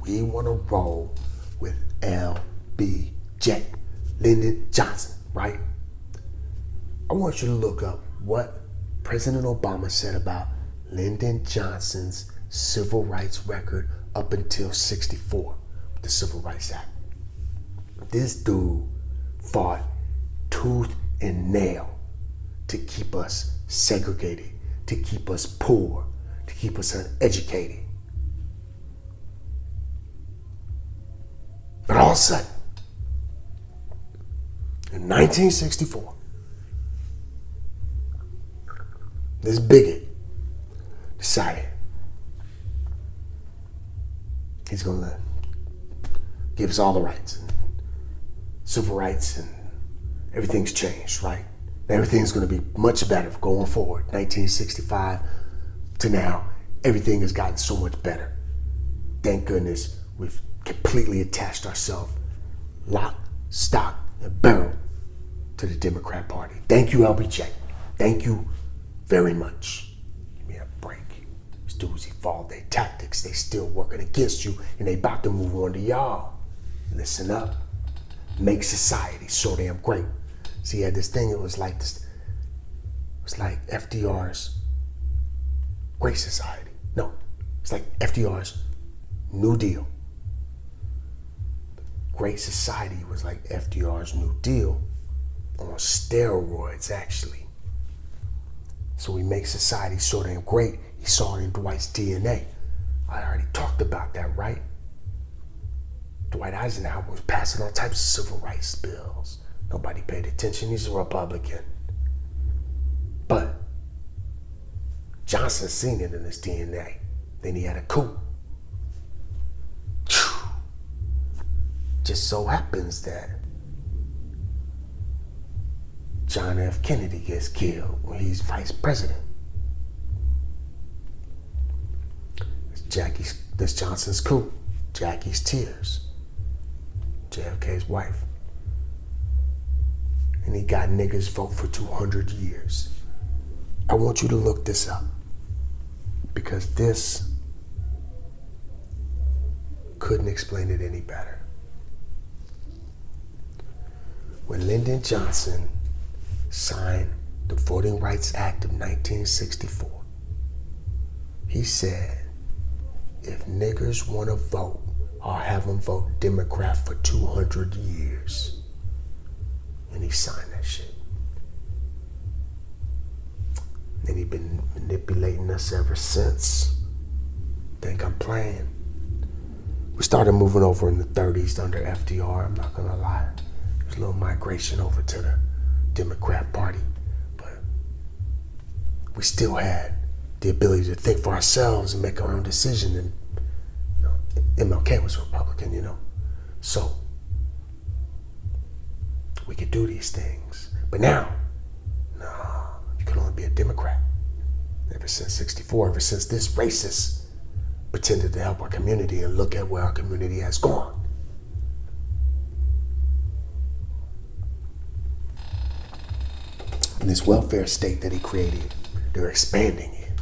we want to roll with LBJ, Lyndon Johnson, right? I want you to look up what President Obama said about Lyndon Johnson's civil rights record up until 64, the Civil Rights Act. This dude fought tooth and nail to keep us segregated, to keep us poor, to keep us uneducated. But all of a sudden, in 1964, this bigot decided he's going to give us all the rights, and civil rights, and everything's changed, right? Everything's going to be much better going forward. 1965 to now, everything has gotten so much better. Thank goodness we've completely attached ourselves, lock, stock, and barrel to the Democrat Party. Thank you, LBJ. Thank you very much. Give me a break. These dudes evolved their tactics. They still working against you, and they about to move on to y'all. Listen up. Make society so damn great. See, he had this thing, it was like this, it was like FDR's Great Society. No, it's like FDR's New Deal. Great Society was like FDR's New Deal on steroids, actually. So we make society so damn great. He saw it in Dwight's DNA. I already talked about that, right? Dwight Eisenhower was passing all types of civil rights bills. Nobody paid attention. He's a Republican. But Johnson seen it in his DNA. Then he had a coup. Just so happens that John F. Kennedy gets killed when he's vice president. That's Johnson's coup. Jackie's tears. JFK's wife. And he got niggas vote for 200 years. I want you to look this up, because this couldn't explain it any better. When Lyndon Johnson signed the Voting Rights Act of 1964, he said, if niggers want to vote, I'll have them vote Democrat for 200 years. And he signed that shit. And he's been manipulating us ever since. Think I'm playing? We started moving over in the 30s under FDR, I'm not gonna lie. There's a little migration over to the Democrat Party, but we still had the ability to think for ourselves and make our own decision. And MLK was a Republican, so we could do these things. But now, no, you can only be a Democrat. Ever since 64, ever since this racist pretended to help our community, and look at where our community has gone. In this welfare state that he created, they're expanding it.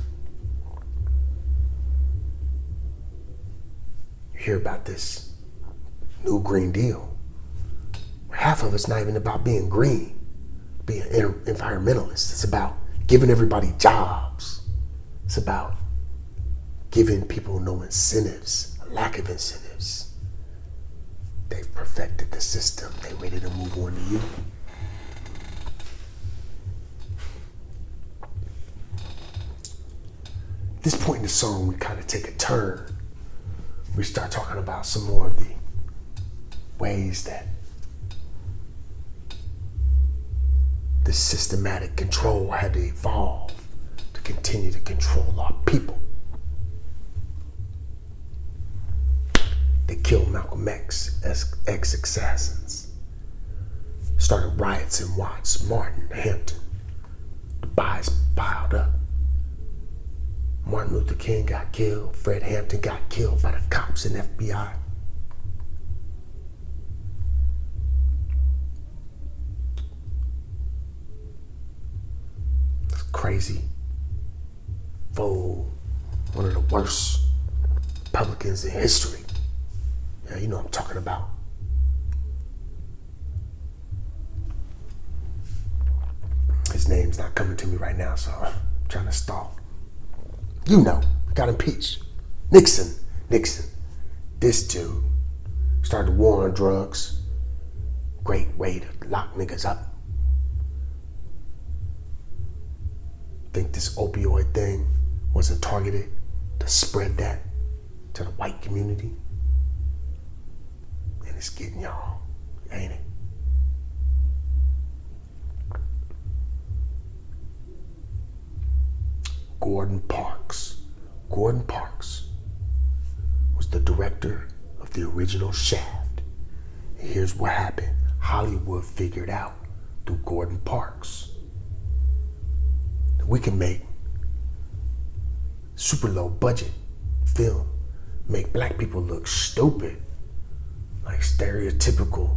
You hear about this new Green Deal. Half of it's not even about being green, being environmentalist. It's about giving everybody jobs. It's about giving people no incentives, a lack of incentives. They've perfected the system. They ready to move on to you. At this point in the song, we kind of take a turn. We start talking about some more of the ways that the systematic control had to evolve to continue to control our people. They killed Malcolm X as ex-assassins. Started riots in Watts, Martin, Hampton. The bodies piled up. Martin Luther King got killed. Fred Hampton got killed by the cops and FBI. It's crazy. One of the worst Republicans in history Yeah, you know what I'm talking about. His name's not coming to me right now, so I'm trying to stall. You know, got impeached. Nixon. This dude started the war on drugs. Great way to lock niggas up. Think this opioid thing wasn't targeted to spread that to the white community? And it's getting y'all, ain't it? Gordon Parks was the director of the original Shaft. And here's what happened. Hollywood figured out through Gordon Parks that we can make super low budget film, make black people look stupid, like stereotypical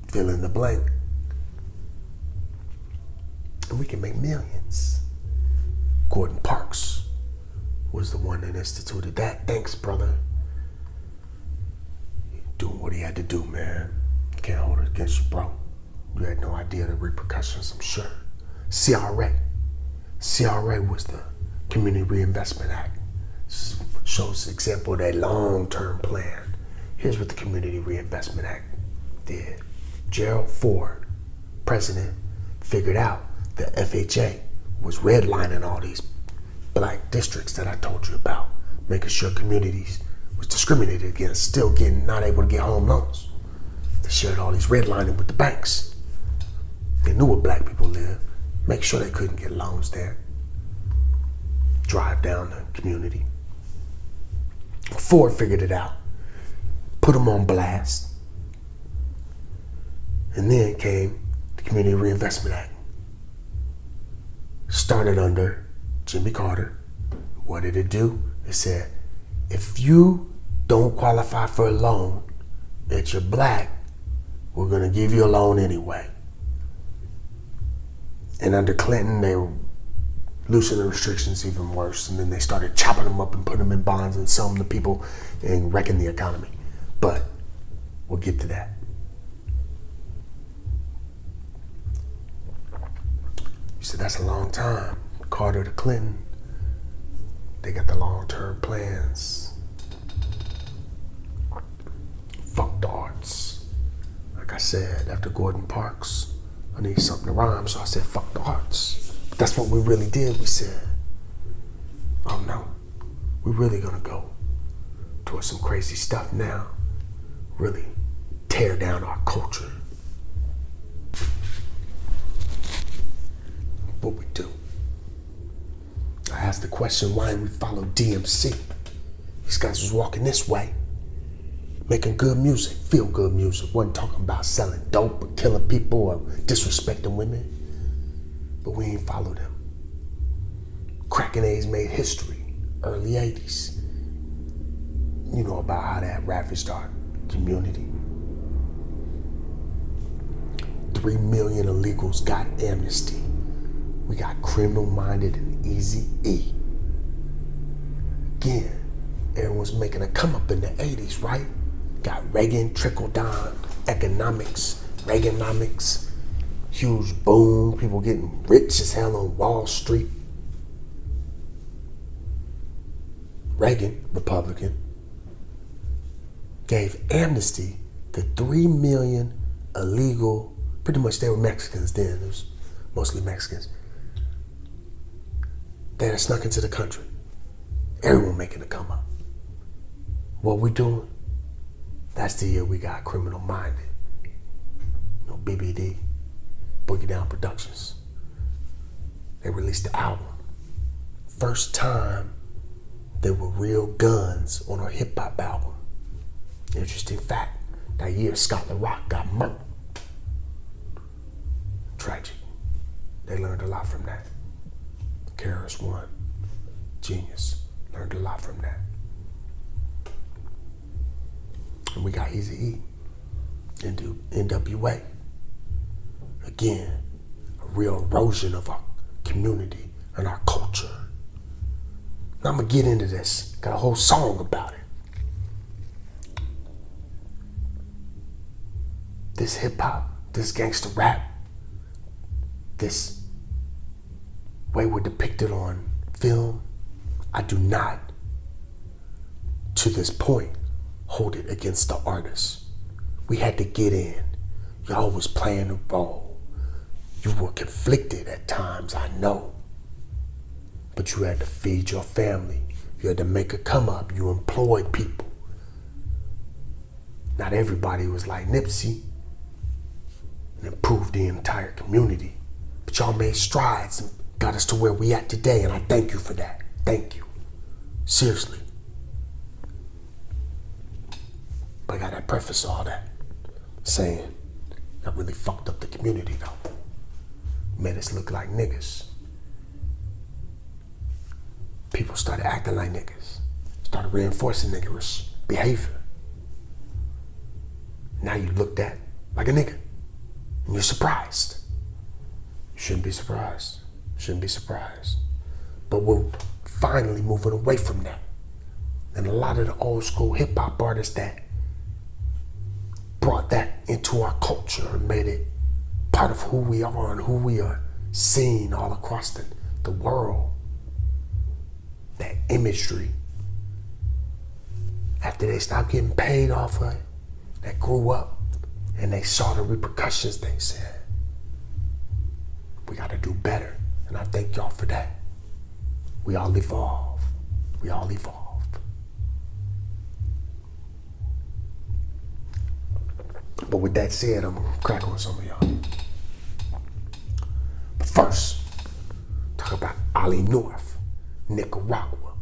fill in the blank. And we can make millions. Gordon Parks was the one that instituted that. Thanks, brother. Doing what he had to do, man. Can't hold it against you, bro. You had no idea the repercussions, I'm sure. CRA was the Community Reinvestment Act. Shows the example of that long-term plan. Here's what the Community Reinvestment Act did. Gerald Ford, president, figured out that FHA was redlining all these black districts that I told you about, making sure communities was discriminated against, still not able to get home loans. They shared all these redlining with the banks. They knew where black people lived, make sure they couldn't get loans there. Drive down the community. Ford figured it out, put them on blast, and then came the Community Reinvestment Act. Started under Jimmy Carter. What did it do? It said, if you don't qualify for a loan, that you're black, we're gonna give you a loan anyway. And under Clinton, they were loosening the restrictions even worse, and then they started chopping them up and putting them in bonds and selling them to people and wrecking the economy. But we'll get to that. You said that's a long time. Carter to Clinton, they got the long-term plans. Fuck the arts. Like I said, after Gordon Parks, I need something to rhyme, so I said fuck the arts. But that's what we really did. We said, oh no, we're really gonna go towards some crazy stuff now. Really tear down our culture. What we do. I asked the question, why didn't we follow DMC? These guys was walking this way, making good music, feel good music. Wasn't talking about selling dope or killing people or disrespecting women. But we ain't followed them. Cracking A's made history, early 80s. You know about how that ravaged our community. 3 million illegals got amnesty. We got Criminal-Minded and Eazy-E. Again, everyone's making a come up in the 80s, right? Got Reagan, trickle-down economics, Reaganomics, huge boom, people getting rich as hell on Wall Street. Reagan, Republican, gave amnesty to 3 million illegal, pretty much they were Mexicans then, it was mostly Mexicans, that had snuck into the country. Everyone making a come up. What we doing? That's the year we got Criminal-Minded. You know, BBD, Boogie Down Productions. They released the album. First time there were real guns on a hip hop album. Interesting fact, that year Scotland Rock got murked. Tragic. They learned a lot from that. KRS-One, genius, learned a lot from that. And we got Eazy-E, NWA. Again, a real erosion of our community and our culture. I'm gonna get into this. Got a whole song about it. This hip hop, this gangster rap, this way we're depicted on film, I do not, to this point, hold it against the artists. We had to get in. Y'all was playing a role. You were conflicted at times, I know. But you had to feed your family. You had to make a come up. You employed people. Not everybody was like Nipsey and improved the entire community. But y'all made strides and got us to where we at today, and I thank you for that. Thank you. Seriously. But I gotta preface all that saying I really fucked up the community though. Made us look like niggas. People started acting like niggas. Started reinforcing niggerish behavior. Now you looked at like a nigga. And you're surprised. You shouldn't be surprised. Shouldn't be surprised. But we're finally moving away from that. And a lot of the old school hip hop artists that brought that into our culture and made it part of who we are and who we are seeing all across the world. That imagery, after they stopped getting paid off of it, that grew up and they saw the repercussions, they said, we gotta do better. And I thank y'all for that. We all evolve. We all evolve. But with that said, I'm gonna crack on some of y'all. But first, talk about Ali North, Nicaragua,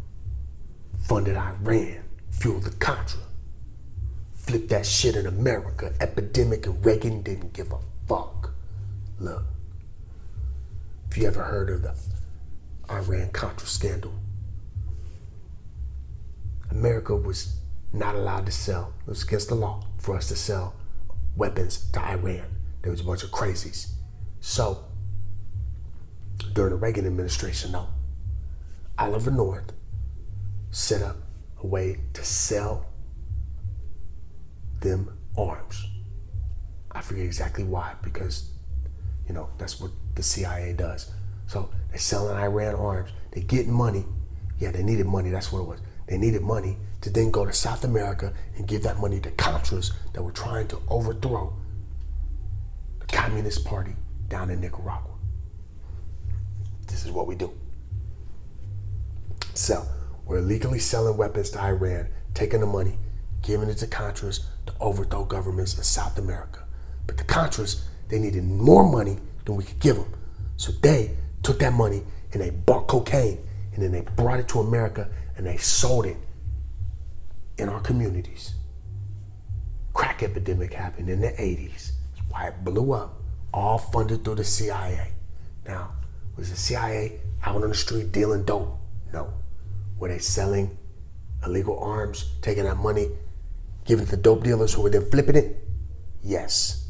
funded Iran, fueled the Contra, flipped that shit in America, epidemic, and Reagan didn't give a fuck. Look, if you ever heard of the Iran-Contra scandal, America was not allowed to sell. It was against the law for us to sell weapons to Iran. There was a bunch of crazies. So, during the Reagan administration, though, Oliver North set up a way to sell them arms. I forget exactly why, because, you know, that's what the CIA does. So they're selling Iran arms. They're getting money. Yeah, they needed money. That's what it was. They needed money to then go to South America and give that money to Contras that were trying to overthrow the Communist Party down in Nicaragua. This is what we do. So we're illegally selling weapons to Iran, taking the money, giving it to Contras to overthrow governments in South America. But the Contras, they needed more money than we could give them. So they took that money and they bought cocaine, and then they brought it to America and they sold it in our communities. Crack epidemic happened in the 80s. That's why it blew up, all funded through the CIA. Now, was the CIA out on the street dealing dope? No. Were they selling illegal arms, taking that money, giving it to dope dealers who were then flipping it? Yes.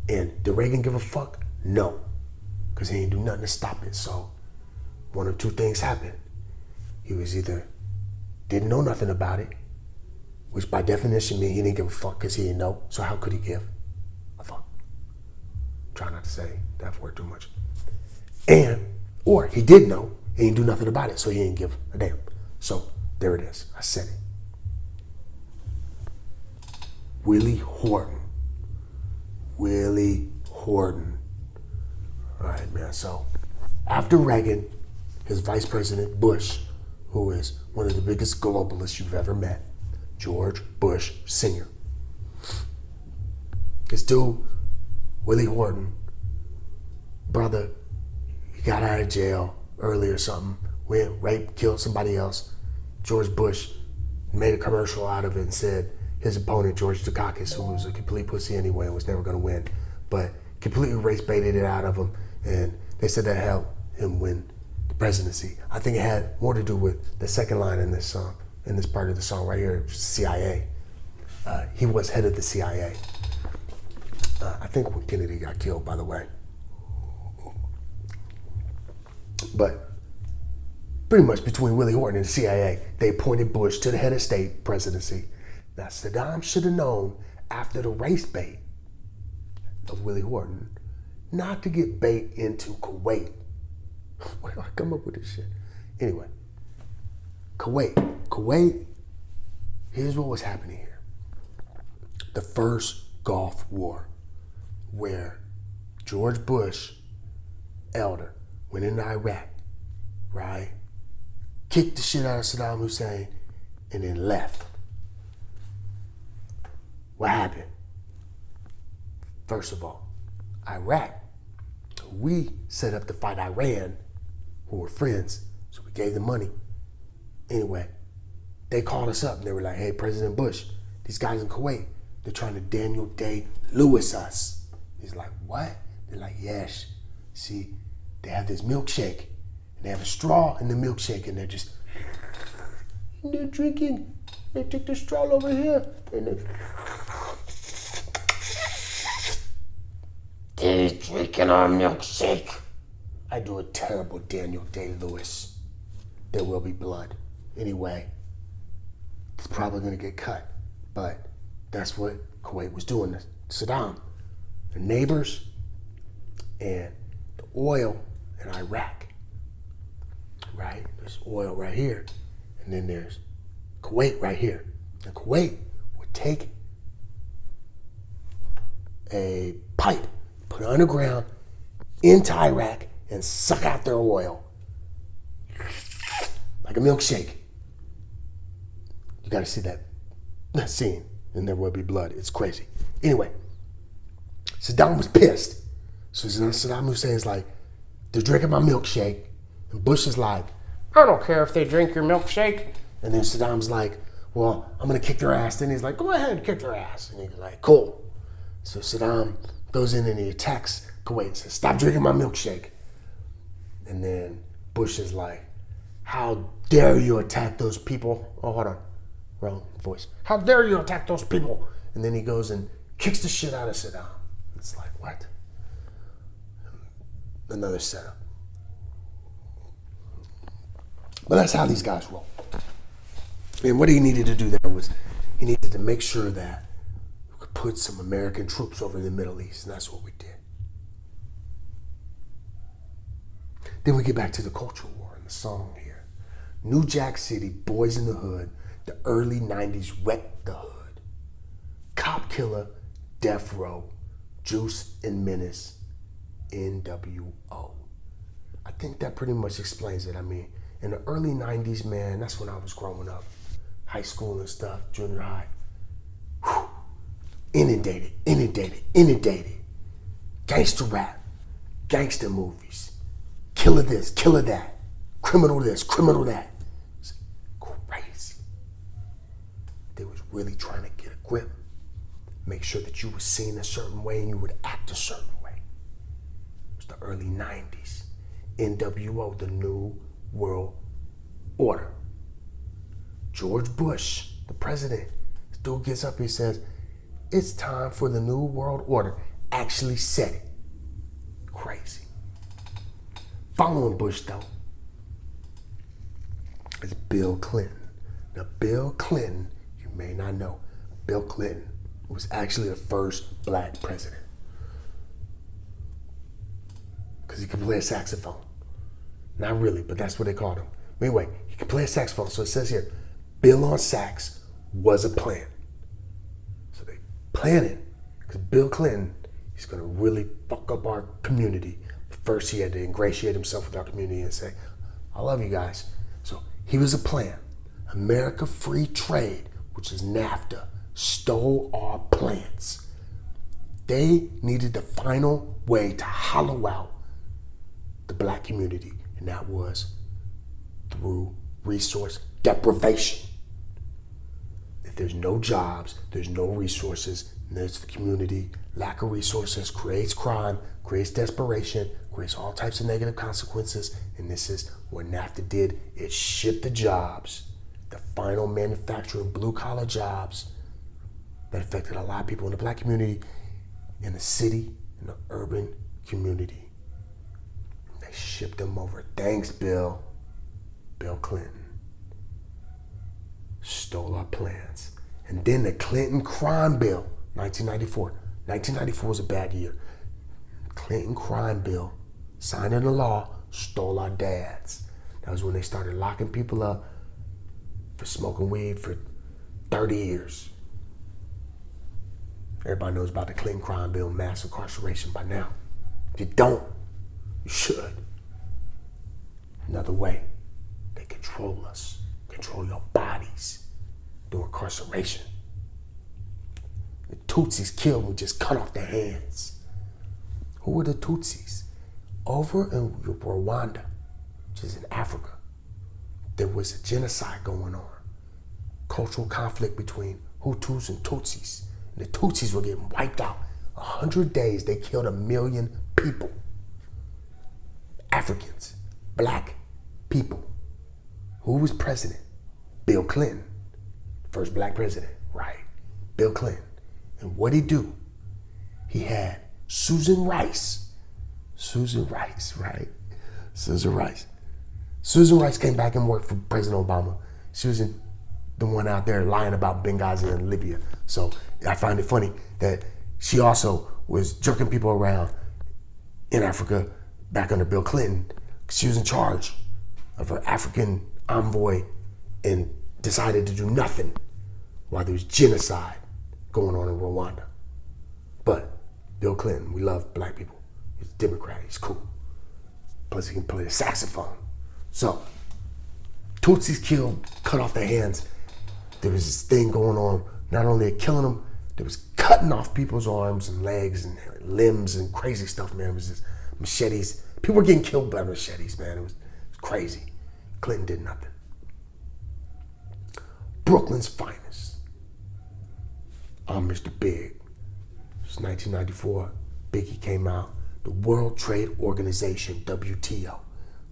And did Reagan give a fuck? No. Because he didn't do nothing to stop it. So one of two things happened. He was either didn't know nothing about it, which by definition means he didn't give a fuck because he didn't know. So how could he give a fuck? Try not to say that word too much. Or he did know and he didn't do nothing about it, so he didn't give a damn. So there it is. I said it. Willie Horton. Willie Horton. All right, man. So after Reagan, his vice president Bush, who is one of the biggest globalists you've ever met, George Bush Sr. This dude, Willie Horton, brother, he got out of jail early or something, went, raped, killed somebody else. George Bush made a commercial out of it and said his opponent, George Dukakis, who was a complete pussy anyway and was never going to win, but completely race baited it out of him, and they said that helped him win the presidency. I think it had more to do with the second line in this song, in this part of the song right here, CIA. He was head of the CIA. I think when Kennedy got killed, by the way. But pretty much between Willie Horton and the CIA. They appointed Bush to the head of state presidency. Now, Saddam should have known after the race bait of Willie Horton not to get bait into Kuwait. Where do I come up with this shit? Anyway, Kuwait, here's what was happening here. The first Gulf War, where George Bush, elder, went into Iraq, right? Kicked the shit out of Saddam Hussein and then left. What happened? First of all, Iraq, we set up to fight Iran, who were friends, so we gave them money. Anyway, they called us up and they were like, hey, President Bush, these guys in Kuwait, they're trying to Daniel Day-Lewis us. He's like, what? They're like, yes. See, they have this milkshake and they have a straw in the milkshake and they're drinking. They took the straw over here and they're drinking our milkshake. I do a terrible Daniel Day-Lewis. There will be blood. Anyway, it's probably going to get cut. But that's what Kuwait was doing to Saddam. Their neighbors and the oil in Iraq. Right? There's oil right here. And then there's Kuwait right here. And Kuwait would take a pipe, put it underground into Iraq, and suck out their oil. Like a milkshake. You gotta see that scene, and there will be blood. It's crazy. Anyway, Saddam was pissed. So Saddam Hussein's like, they're drinking my milkshake. And Bush is like, I don't care if they drink your milkshake. And then Saddam's like, well, I'm gonna kick their ass. Then he's like, go ahead, kick their ass. And he's like, cool. So Saddam goes in and he attacks Kuwait and says, stop drinking my milkshake. And then Bush is like, how dare you attack those people? Oh, hold on. Wrong voice. How dare you attack those people? And then he goes and kicks the shit out of Saddam. It's like, what? Another setup. But that's how these guys roll. And what he needed to do there was he needed to make sure that we could put some American troops over in the Middle East. And that's what we did. Then we get back to the cultural war and the song here. New Jack City, Boys in the Hood, the early 90s wrecked the hood. Cop Killer, Death Row, Juice and Menace, NWO. I think that pretty much explains it. I mean, in the early 90s, man, that's when I was growing up. High school and stuff, junior high. Whew. Inundated. Gangster rap, gangster movies. Killer this, killer that. Criminal this, criminal that. It's crazy. They was really trying to get a grip. Make sure that you were seen a certain way and you would act a certain way. It was the early 90s. NWO, the New World Order. George Bush, the president, this dude gets up, he says, it's time for the New World Order. Actually said it. Crazy. Following Bush, though, is Bill Clinton. Now, Bill Clinton, you may not know, Bill Clinton was actually the first black president. Because he could play a saxophone. Not really, but that's what they called him. Anyway, he could play a saxophone. So it says here, Bill on sax was a plan. So they planned it. Because Bill Clinton, he's going to really fuck up our community. First, he had to ingratiate himself with our community and say, I love you guys. So he was a plan. America Free Trade, which is NAFTA, stole our plants. They needed the final way to hollow out the black community, and that was through resource deprivation. If there's no jobs, there's no resources, and there's the community. Lack of resources creates crime, creates desperation, creates all types of negative consequences, and this is what NAFTA did. It shipped the jobs, the final manufacturing blue-collar jobs that affected a lot of people in the black community, in the city, in the urban community. They shipped them over. Thanks, Bill. Bill Clinton stole our plans. And then the Clinton crime bill, 1994. 1994 was a bad year. Clinton crime bill, signed into law, stole our dads. That was when they started locking people up for smoking weed for 30 years. Everybody knows about the Clinton crime bill, mass incarceration by now. If you don't, you should. Another way, they control us, control your bodies through incarceration. The Tutsis killed and just cut off their hands. Who were the Tutsis? Over in Rwanda, which is in Africa, there was a genocide going on. Cultural conflict between Hutus and Tutsis. And the Tutsis were getting wiped out. 100 days, they killed 1 million people. Africans, black people. Who was president? Bill Clinton. First black president, right? Bill Clinton. And what'd he do? He had Susan Rice, right? Susan Rice. Susan Rice came back and worked for President Obama. She was the one out there lying about Benghazi and Libya. So I find it funny that she also was jerking people around in Africa back under Bill Clinton. She was in charge of an African envoy and decided to do nothing while there was genocide going on in Rwanda. But Bill Clinton, we love black people. He's a Democrat, he's cool. Plus he can play the saxophone. So, Tutsis killed, cut off their hands. There was this thing going on, not only killing them, there was cutting off people's arms and legs and limbs and crazy stuff, man. It was just machetes. People were getting killed by machetes, man. It was crazy. Clinton did nothing. Brooklyn's finest. I'm Mr. Big. It's 1994. Biggie came out. The World Trade Organization, WTO.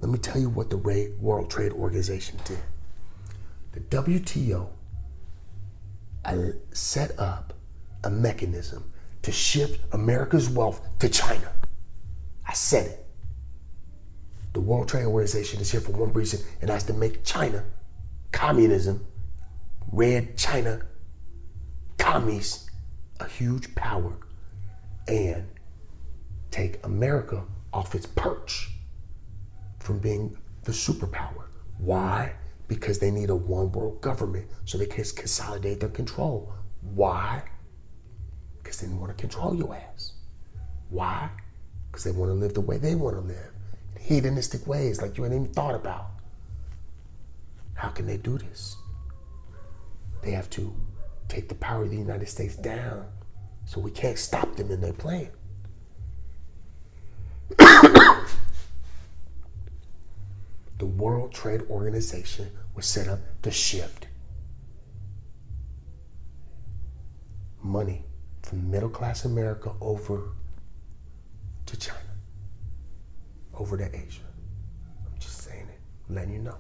Let me tell you what the World Trade Organization did. The WTO set up a mechanism to shift America's wealth to China. I said it. The World Trade Organization is here for one reason, and that's to make China, communism, red China, commies, a huge power, and take America off its perch from being the superpower. Why? Because they need a one world government so they can consolidate their control. Why? Because they want to control your ass. Why? Because they want to live the way they want to live. In hedonistic ways like you ain't even thought about. How can they do this? They have to take the power of the United States down so we can't stop them in their plan. The World Trade Organization was set up to shift money from middle class America over to China, over to Asia. I'm just saying it, letting you know.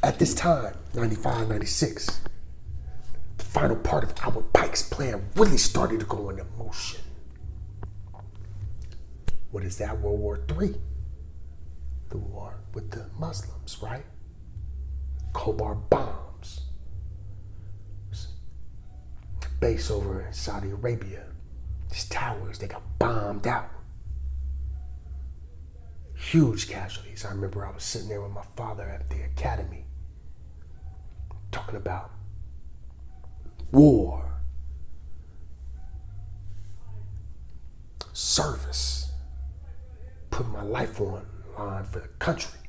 At this time, 95, 96, the final part of Albert Pike's plan really started to go into motion. What is that? World War III. The war with the Muslims, right? Khobar bombs. Base over in Saudi Arabia. These towers, they got bombed out. Huge casualties. I remember I was sitting there with my father at the academy talking about war, service, putting my life on line for the country.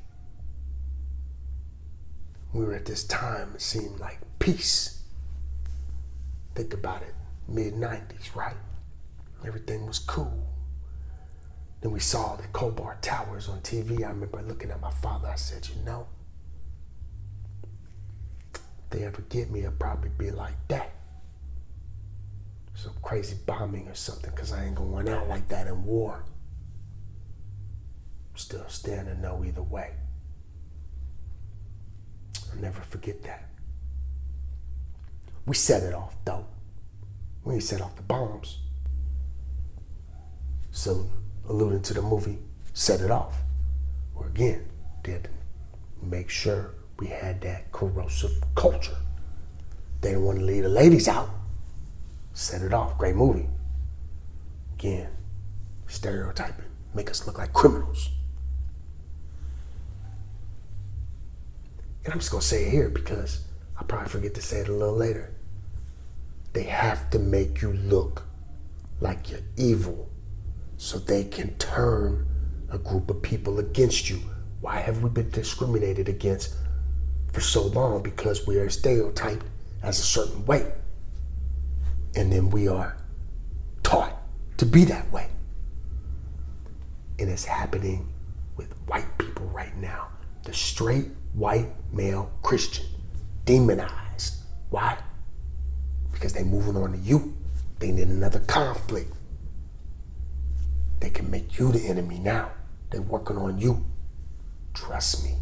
We were at this time, it seemed like peace. Think about it, mid-90s, right? Everything was cool. Then we saw the Khobar Towers on TV. I remember looking at my father, I said, you know, if they ever get me, it'll probably be like that. Some crazy bombing or something, because I ain't going out like that in war. Still standing no either way. I'll never forget that. We set it off though. We ain't set off the bombs. So alluding to the movie, Set It Off. Or again, did make sure we had that corrosive culture. They didn't want to leave the ladies out. Set it off. Great movie. Again, stereotyping. Make us look like criminals. And I'm just going to say it here because I'll probably forget to say it a little later. They have to make you look like you're evil so they can turn a group of people against you. Why have we been discriminated against for so long? Because we are stereotyped as a certain way. And then we are taught to be that way. And it's happening with white people right now. The straight white male Christian, demonized. Why? Because they're moving on to you. They need another conflict. They can make you the enemy now. They're working on you. Trust me.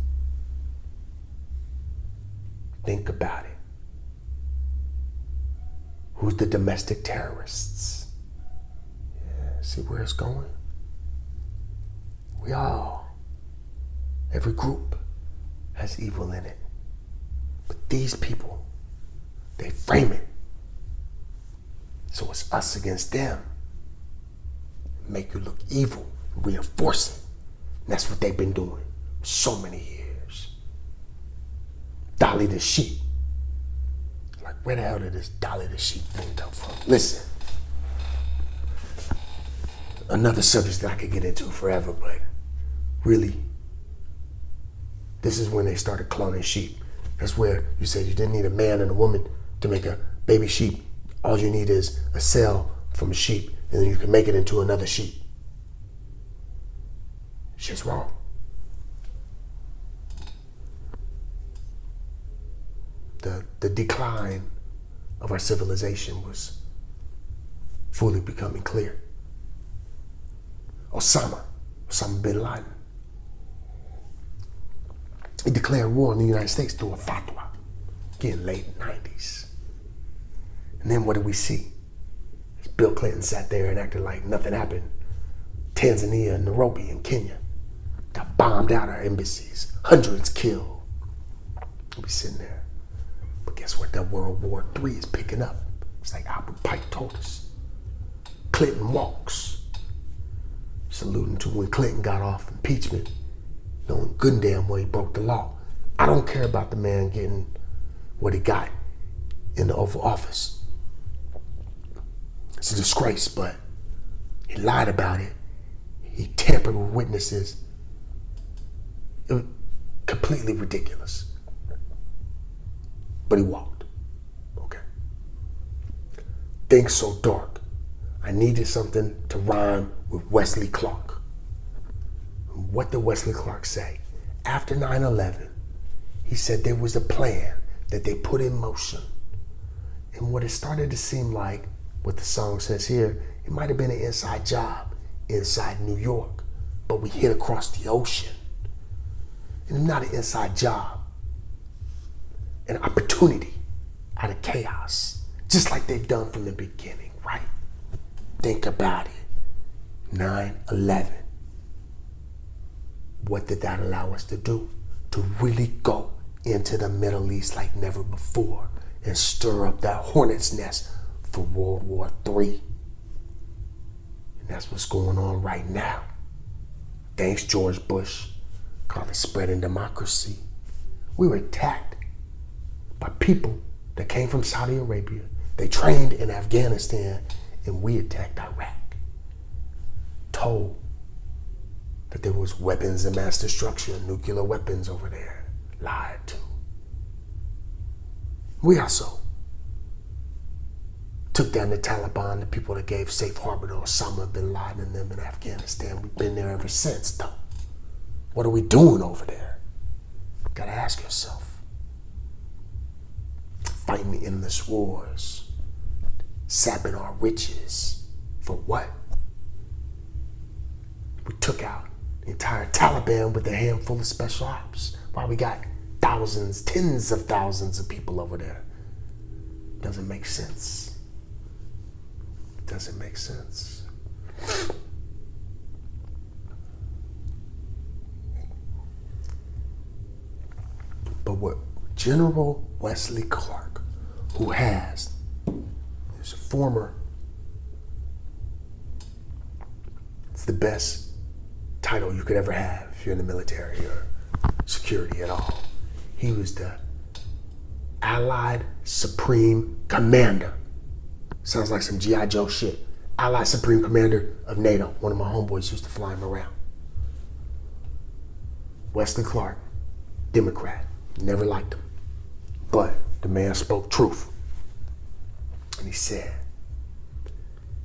Think about it. Who's the domestic terrorists? Yeah, see where it's going? We all, every group has evil in it. But these people, they frame it. So it's us against them. Make you look evil, reinforce it. And that's what they've been doing for so many years. Dolly the sheep. Like, where the hell did this Dolly the sheep thing come from? Listen, another subject that I could get into forever, but really, this is when they started cloning sheep. That's where you said you didn't need a man and a woman to make a baby sheep. All you need is a cell from a sheep, and then you can make it into another sheep. Shit's wrong. The decline of our civilization was fully becoming clear. Osama bin Laden, he declared war on the United States through a fatwa, again, late 90s. And then what did we see? Bill Clinton sat there and acted like nothing happened. Tanzania, Nairobi, and Kenya got bombed out our embassies. Hundreds killed. We'll be sitting there. But guess what? That World War III is picking up. It's like Albert Pike told us. Clinton walks. Saluting to when Clinton got off impeachment, knowing good and damn well he broke the law. I don't care about the man getting what he got in the Oval Office. It's a disgrace, but he lied about it. He tampered with witnesses. It was completely ridiculous. But he walked. Okay. Things so dark. I needed something to rhyme with Wesley Clark. What did Wesley Clark say? After 9/11, he said there was a plan that they put in motion. And what it started to seem like, what the song says here, it might have been an inside job inside New York, but we hit across the ocean. And not an inside job, an opportunity out of chaos, just like they've done from the beginning, right? Think about it. 9/11. What did that allow us to do? To really go into the Middle East like never before and stir up that hornet's nest for World War III. And that's what's going on right now. Thanks, George Bush. Call it spreading democracy. We were attacked by people that came from Saudi Arabia. They trained in Afghanistan, and we attacked Iraq. Told that there was weapons of mass destruction, nuclear weapons over there. Lied to. We also took down the Taliban, the people that gave safe harbor to Osama bin Laden and them in Afghanistan. We've been there ever since, though. What are we doing over there? Gotta ask yourself. Fighting the endless wars, sapping our riches. For what? We took out the entire Taliban with a handful of special ops. While we got thousands, tens of thousands of people over there. Doesn't make sense. Doesn't make sense. what General Wesley Clark, who is a former, it's the best title you could ever have if you're in the military or security at all. He was the Allied Supreme Commander. Sounds like some G.I. Joe shit. Allied Supreme Commander of NATO. One of my homeboys used to fly him around. Wesley Clark, Democrat. Never liked him. But the man spoke truth. And he said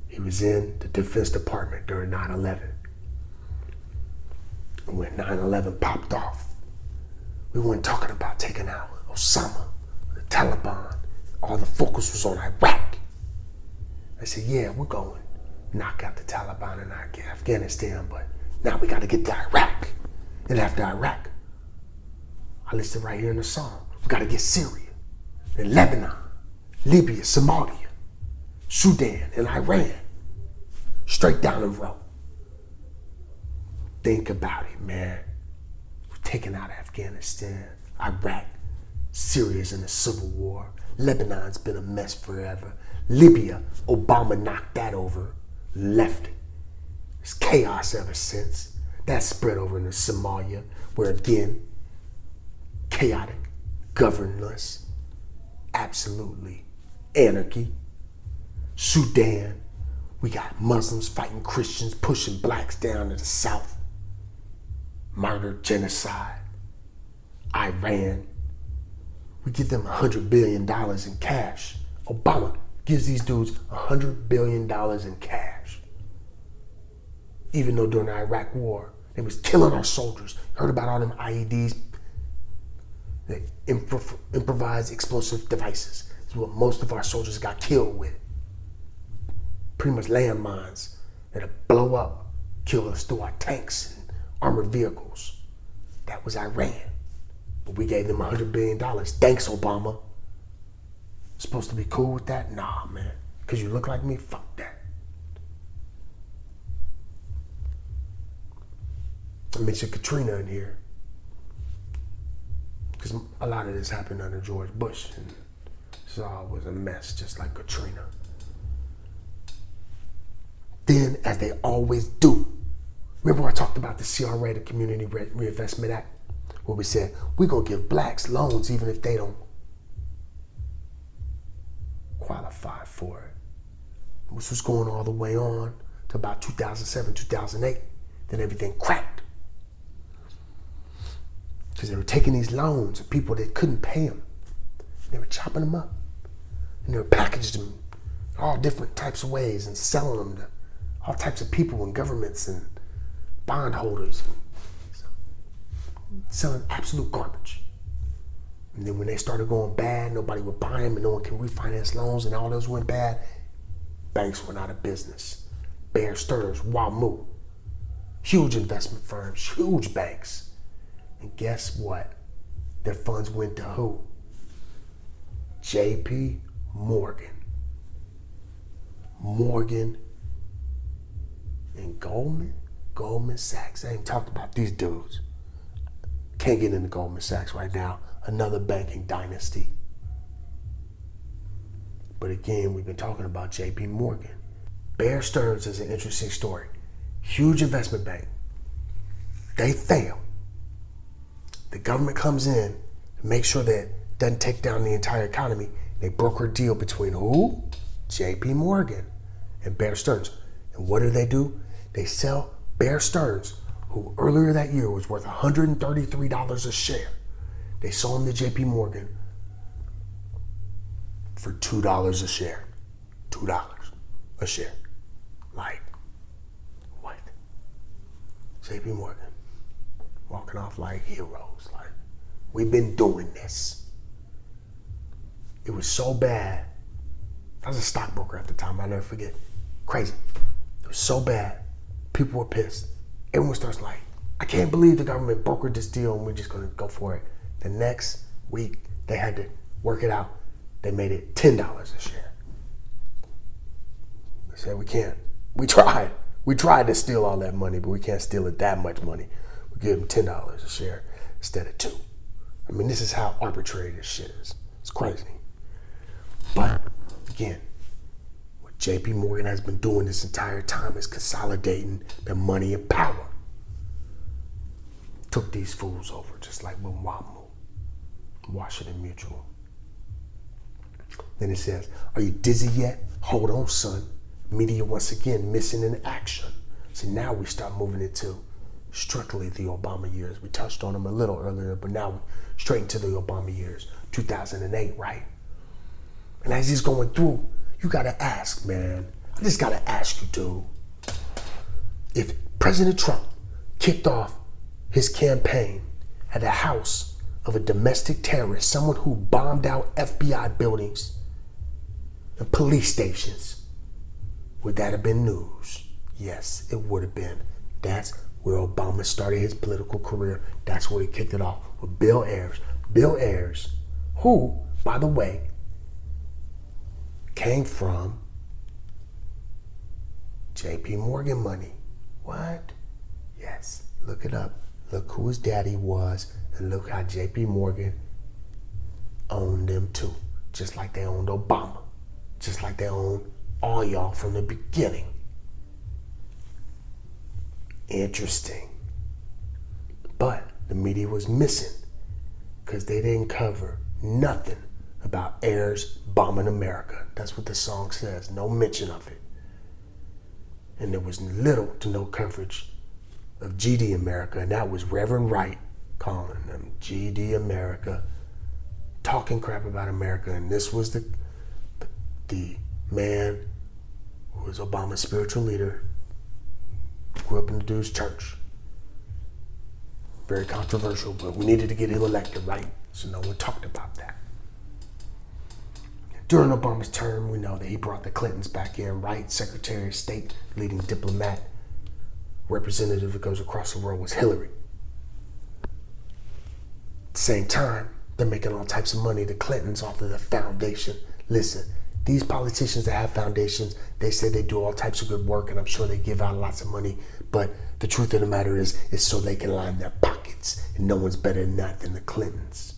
he was in the Defense Department during 9/11. And when 9/11 popped off, we weren't talking about taking out Osama, the Taliban. All the focus was on Iraq. I said, yeah, we're going to knock out the Taliban in Afghanistan, but now we got to get to Iraq. And after Iraq, I listed right here in the song, we got to get Syria, then Lebanon, Libya, Somalia, Sudan, and Iran. Straight down the road. Think about it, man. We're taking out Afghanistan, Iraq, Syria's in a civil war. Lebanon's been a mess forever. Libya, Obama knocked that over, left it. It's chaos ever since. That spread over into Somalia, where again, chaotic, governless, absolutely anarchy. Sudan, we got Muslims fighting Christians, pushing blacks down to the south. Murder, genocide. Iran, we give them $100 billion in cash. Obama gives these dudes $100 billion in cash. Even though during the Iraq war, they was killing our soldiers. Heard about all them IEDs, the improvised explosive devices. It's what most of our soldiers got killed with. Pretty much landmines that'll blow up, kill us through our tanks and armored vehicles. That was Iran. But we gave them $100 billion. Thanks, Obama. Supposed to be cool with that? Nah, man. Because you look like me? Fuck that. I mentioned Katrina in here. Because a lot of this happened under George Bush. And so it was a mess, just like Katrina. Then, as they always do, remember I talked about the CRA, the Community Reinvestment Act, where we said, we're going to give blacks loans even if they don't qualify for it. This was going all the way on to about 2007, 2008. Then everything cracked. Because they were taking these loans of people that couldn't pay them. They were chopping them up. And they were packaging them all different types of ways and selling them to all types of people and governments and bondholders. Selling absolute garbage. And then when they started going bad, nobody would buy them and no one can refinance loans and all those went bad, banks went out of business. Bear Stearns, WAMU, huge investment firms, huge banks. And guess what? Their funds went to who? J.P. Morgan. Morgan and Goldman Sachs. I ain't talked about these dudes. Can't get into Goldman Sachs right now. Another banking dynasty. But again, we've been talking about J.P. Morgan. Bear Stearns is an interesting story. Huge investment bank. They fail. The government comes in to make sure that it doesn't take down the entire economy. They broker a deal between who? J.P. Morgan and Bear Stearns. And what do? They sell Bear Stearns, who earlier that year was worth $133 a share. They sold him to J.P. Morgan for $2 a share. $2 a share. Like, what? J.P. Morgan walking off like heroes. Like, we've been doing this. It was so bad. I was a stockbroker at the time, I'll never forget. Crazy. It was so bad. People were pissed. Everyone starts like, I can't believe the government brokered this deal and we're just gonna go for it. The next week, they had to work it out. They made it $10 a share. They said, we can't. We tried. We tried to steal all that money, but we can't steal it that much money. We give them $10 a share instead of $2. I mean, this is how arbitrary this shit is. It's crazy. But again, what JP Morgan has been doing this entire time is consolidating their money and power. Took these fools over, just like with WAMU, Washington Mutual. Then it says, are you dizzy yet? Hold on, son. Media once again missing in action. So now we start moving into strictly the Obama years. We touched on them a little earlier, but now we're straight into the Obama years, 2008, right? And as he's going through, you gotta ask, man. I just gotta ask you, dude. If President Trump kicked off his campaign at the house of a domestic terrorist, someone who bombed out FBI buildings and police stations, would that have been news? Yes, it would have been. That's where Obama started his political career. That's where he kicked it off with Bill Ayers. Bill Ayers, who, by the way, came from JP Morgan money. What? Yes, look it up. Look who his daddy was, and look how JP Morgan owned them too. Just like they owned Obama. Just like they owned all y'all from the beginning. Interesting. But the media was missing because they didn't cover nothing about Ayers bombing America. That's what the song says. No mention of it. And there was little to no coverage of GD America, and that was Reverend Wright calling them GD America, talking crap about America. And this was the man who was Obama's spiritual leader, grew up in the dude's church. Very controversial, but we needed to get him elected, right? So no one talked about that. During Obama's term, we know that he brought the Clintons back in, right? Secretary of State, leading diplomat, representative that goes across the world was Hillary. At the same time, they're making all types of money, the Clintons, off of the foundation. Listen, these politicians that have foundations, they say they do all types of good work, and I'm sure they give out lots of money, but the truth of the matter is so they can line their pockets, and no one's better than that than the Clintons.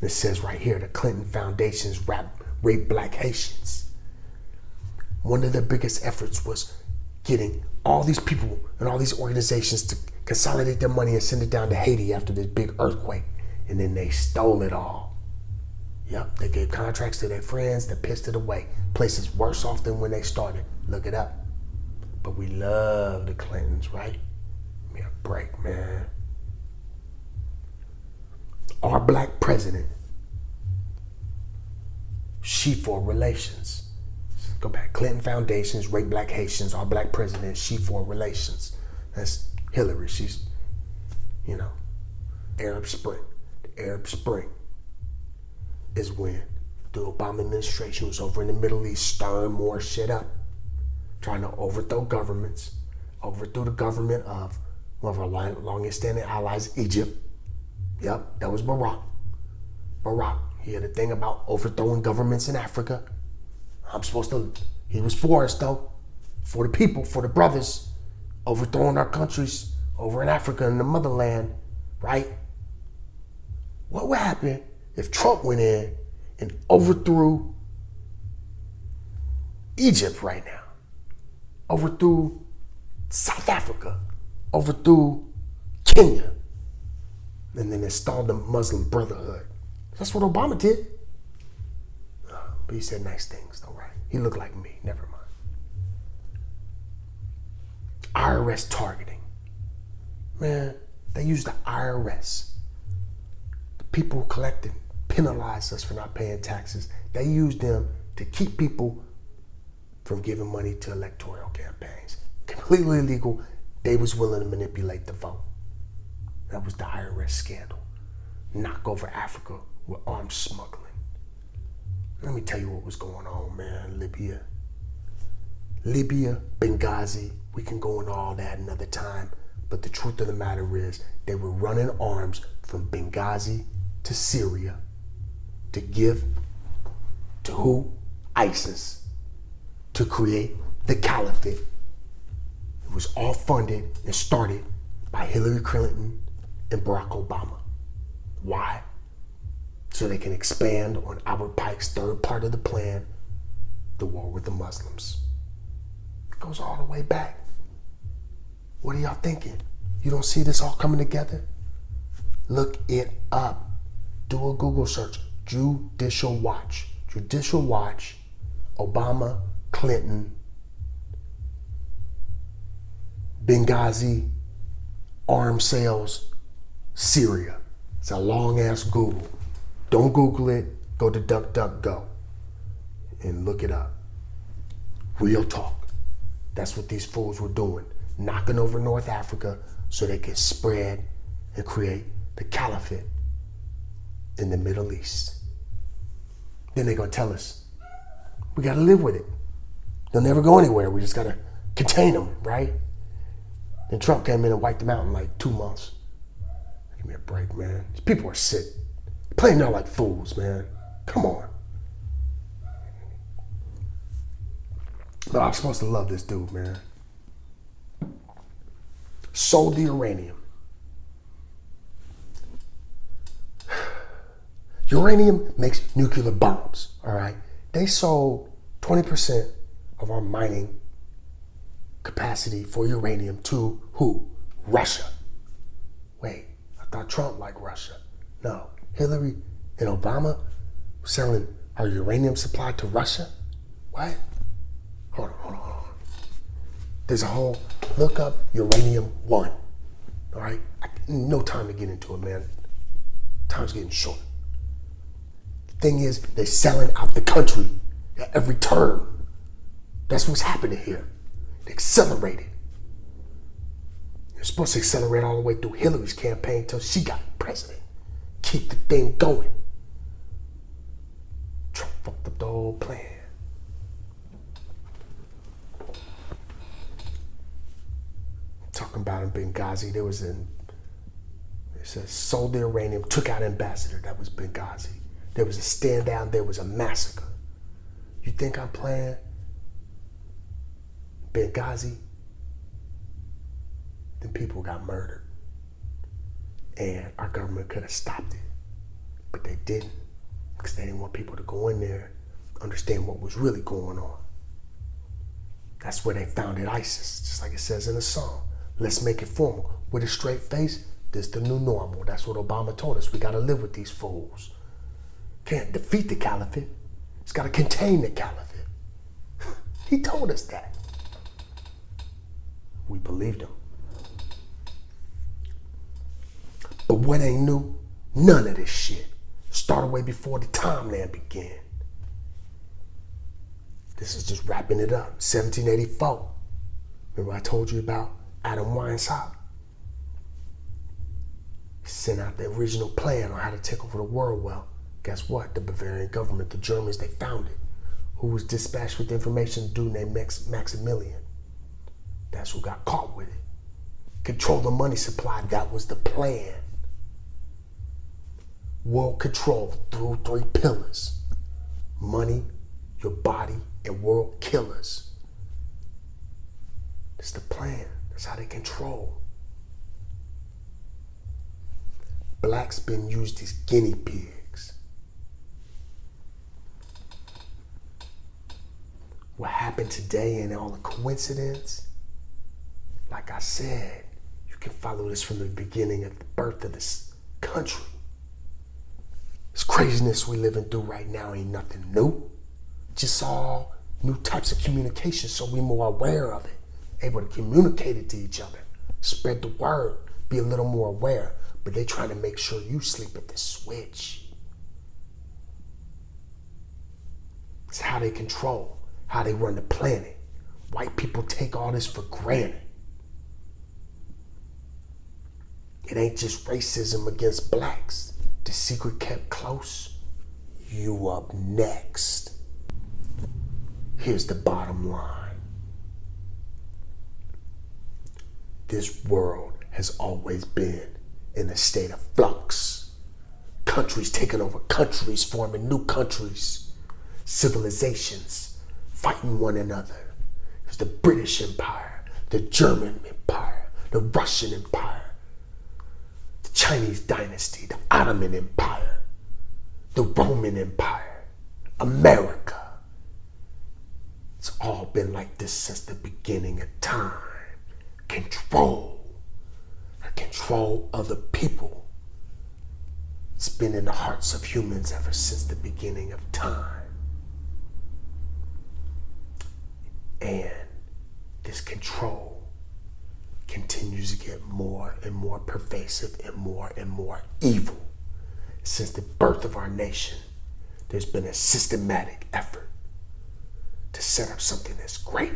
And it says right here, the Clinton foundations rape black Haitians. One of their biggest efforts was getting all these people and all these organizations to consolidate their money and send it down to Haiti after this big earthquake. And then they stole it all. Yep, they gave contracts to their friends that pissed it away. Places worse off than when they started. Look it up. But we love the Clintons, right? Give me a break, man. Our black president, she for relations. Go back. Clinton foundations, rape black Haitians. Our black president, she for relations. That's Hillary. She's, Arab Spring. The Arab Spring is when the Obama administration was over in the Middle East stirring more shit up, trying to overthrow governments, overthrew the government of one of our longest standing allies, Egypt. Yep, that was Barack. He had a thing about overthrowing governments in Africa. He was for us though, for the people, for the brothers, overthrowing our countries over in Africa in the motherland, right? What would happen if Trump went in and overthrew Egypt right now, overthrew South Africa, overthrew Kenya, and then installed the Muslim Brotherhood? That's what Obama did. But he said nice things though, right? He looked like me, never mind. IRS targeting. Man, they use the IRS. The people who collect and penalize us for not paying taxes, they use them to keep people from giving money to electoral campaigns. Completely illegal. They was willing to manipulate the vote. That was the IRS scandal. Knock over Africa with arms smuggling. Let me tell you what was going on, man. Libya, Benghazi, we can go into all that another time, but the truth of the matter is they were running arms from Benghazi to Syria to give to who? ISIS, to create the caliphate. It was all funded and started by Hillary Clinton and Barack Obama. Why? so they can expand on Albert Pike's third part of the plan, the war with the Muslims. It goes all the way back. What are y'all thinking? You don't see this all coming together? Look it up. Do a Google search. Judicial Watch. Judicial Watch. Obama, Clinton, Benghazi, arms sales, Syria. It's a long ass Google. Don't Google it. Go to DuckDuckGo and look it up. Real talk. That's what these fools were doing. Knocking over North Africa so they could spread and create the caliphate in the Middle East. Then they're going to tell us, we got to live with it. They'll never go anywhere. We just got to contain them, right? Then Trump came in and wiped them out in like 2 months. Give me a break, man. These people are sick. They're playing out like fools, man. Come on. No, I'm supposed to love this dude, man. Sold the uranium. Uranium makes nuclear bombs, all right? They sold 20% of our mining capacity for uranium to who? Russia. Wait, I thought Trump liked Russia. No, Hillary and Obama were selling our uranium supply to Russia? What? Hold on. There's a whole, look up uranium 1, all right? No time to get into it, man. Time's getting short. The thing is, they're selling out the country at every turn. That's what's happening here. They accelerated. You're supposed to accelerate all the way through Hillary's campaign until she got president. Keep the thing going. Trump fucked up the whole plan. Talking about in Benghazi, it says sold the uranium, took out ambassador. That was Benghazi. There was a stand down, there was a massacre. You think I'm playing? Benghazi, then people got murdered. And our government could have stopped it. But they didn't, because they didn't want people to go in there, understand what was really going on. That's where they founded ISIS, just like it says in the song. Let's make it formal. With a straight face, this is the new normal. That's what Obama told us. We got to live with these fools. Can't defeat the caliphate. It's got to contain the caliphate. He told us that. We believed him. But what ain't new? None of this shit. Started way before the timeline began. This is just wrapping it up. 1784. Remember I told you about Adam Weinstein? He sent out the original plan on how to take over the world. Well, guess what? The Bavarian government, the Germans, they found it. Who was dispatched with information? A dude named Maximilian. That's who got caught with it. Control the money supply. That was the plan. World control through 3 pillars. Money, your body, and world killers. That's the plan. That's how they control. Blacks been used as guinea pigs. What happened today and all the coincidence? Like I said, you can follow this from the beginning of the birth of this country. This craziness we're living through right now ain't nothing new. Just all new types of communication, so we're more aware of it. Able to communicate it to each other. Spread the word. Be a little more aware. But they trying to make sure you sleep at the switch. It's how they control. How they run the planet. White people take all this for granted. It ain't just racism against blacks. The secret kept close. You up next. Here's the bottom line. This world has always been in a state of flux. Countries taking over countries, forming new countries. Civilizations fighting one another. It was the British Empire, the German Empire, the Russian Empire, the Chinese dynasty, the Ottoman Empire. the Roman Empire, America. It's all been like this since the beginning of time. Control of the people. It's been in the hearts of humans ever since the beginning of time. And this control continues to get more and more pervasive and more evil. Since the birth of our nation, there's been a systematic effort to set up something that's great.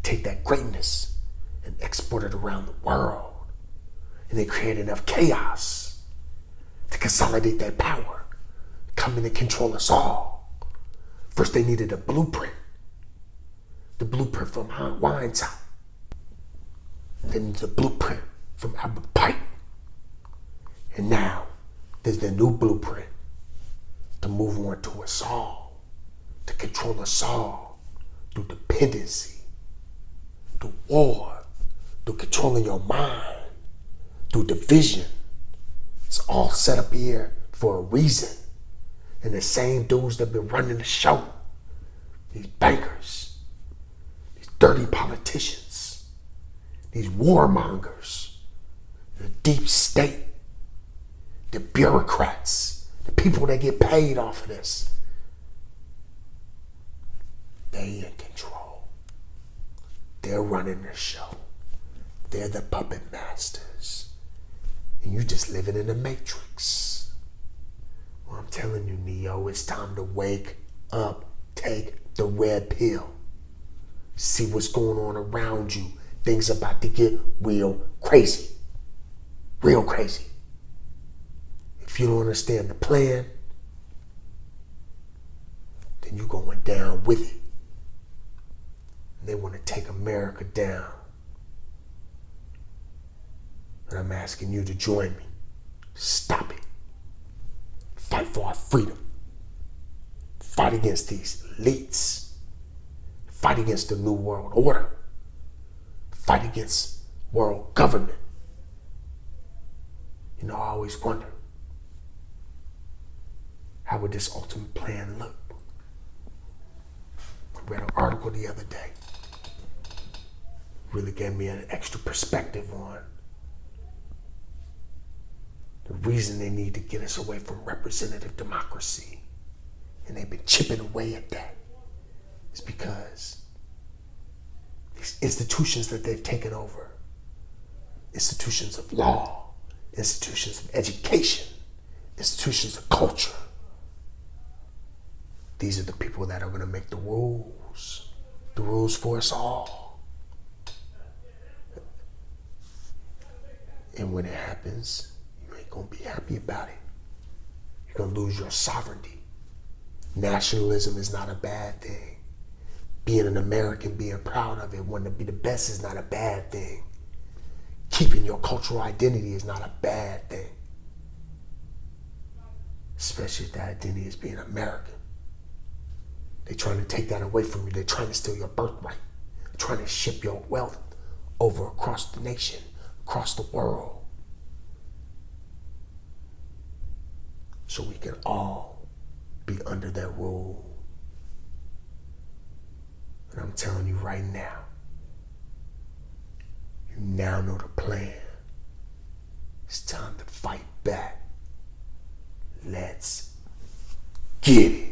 Take that greatness and export it around the world. And they create enough chaos to consolidate that power, come in and control us all. First, they needed a blueprint. The blueprint from Weinstein. Then the blueprint from Albert Pike. And now, there's the new blueprint to move on to us all, to control us all through dependency, through war, through controlling your mind, through division. It's all set up here for a reason. And the same dudes that have been running the show, these bankers, these dirty politicians, these warmongers, the deep state, the bureaucrats, the people that get paid off of this, they in control. They're running the show. They're the puppet masters. And you just living in the matrix. Well, I'm telling you, Neo, it's time to wake up. Take the red pill. See what's going on around you. Things about to get real crazy. Real crazy. If you don't understand the plan, then you're going down with it. And they want to take America down. And I'm asking you to join me. Stop it. Fight for our freedom. Fight against these elites. Fight against the New World Order. Fight against world government. You know, I always wonder, how would this ultimate plan look? I read an article the other day. Really gave me an extra perspective on the reason they need to get us away from representative democracy. And they've been chipping away at that. It's because these institutions that they've taken over, institutions of law, institutions of education, institutions of culture, these are the people that are going to make the rules for us all. And when it happens, you ain't going to be happy about it. You're going to lose your sovereignty. Nationalism is not a bad thing. Being an American, being proud of it, wanting to be the best is not a bad thing. Keeping your cultural identity is not a bad thing. Especially if that identity is being American. They're trying to take that away from you. They're trying to steal your birthright. They're trying to ship your wealth over across the nation, across the world. So we can all be under their rule. And I'm telling you right now, you now know the plan. It's time to fight back. Let's get it.